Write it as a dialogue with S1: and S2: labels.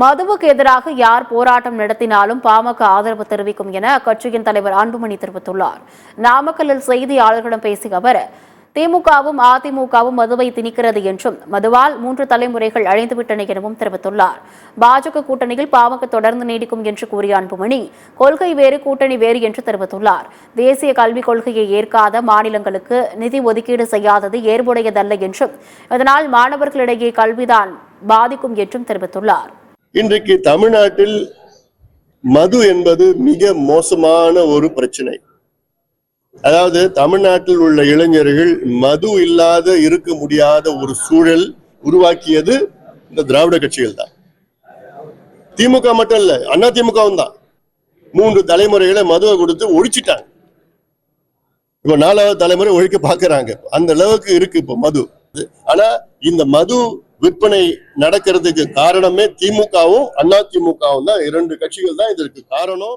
S1: மதுவுக்கு எதிராக யார் போராட்டம் நடத்தினாலும் பாமக ஆதரவு தெரிவிக்கும் என அக்கட்சியின் தலைவர் அன்புமணி தெரிவித்துள்ளார். நாமக்கல்லில் செய்தியாளர்களிடம் பேசிய அவர், திமுகவும் அதிமுகவும் மதுவை திணிக்கிறது என்றும் மதுவால் 3 தலைமுறைகள் அழிந்துவிட்டன எனவும் தெரிவித்துள்ளார். பாஜக கூட்டணியில் பாமக தொடர்ந்து நீடிக்கும் என்று கூறிய அன்புமணி, கொள்கை வேறு கூட்டணி வேறு என்று தெரிவித்துள்ளார். தேசிய கல்விக் கொள்கையை ஏற்காத மாநிலங்களுக்கு நிதி ஒதுக்கீடு செய்யாதது ஏற்புடையதல்ல என்றும் இதனால் மாணவர்களிடையே கல்விதான் பாதிக்கும் என்றும் தெரிவித்துள்ளார்.
S2: இன்றைக்கு தமிழ்நாட்டில் மது என்பது மிக மோசமான ஒரு பிரச்சனை. அதாவது தமிழ்நாட்டில் உள்ள இளைஞர்கள் மது இல்லாத இருக்க முடியாத ஒரு சூழல் உருவாக்கியது இந்த திராவிட கட்சிகள் தான். திமுக மட்டும் இல்ல, அண்ணா திமுகவும் தான் 3 தலைமுறைகளை மதுவை கொடுத்து ஒழிச்சிட்டாங்க. இப்ப 4வது தலைமுறை ஒழிக்க பாக்குறாங்க. அந்த அளவுக்கு இருக்கு இப்ப மது. ஆனா இந்த மது விற்பனை நடக்கிறதுக்கு காரணமே திமுகவும் அண்ணா திமுகவும் தான். 2 கட்சிகள் தான் இதற்கு காரணம்.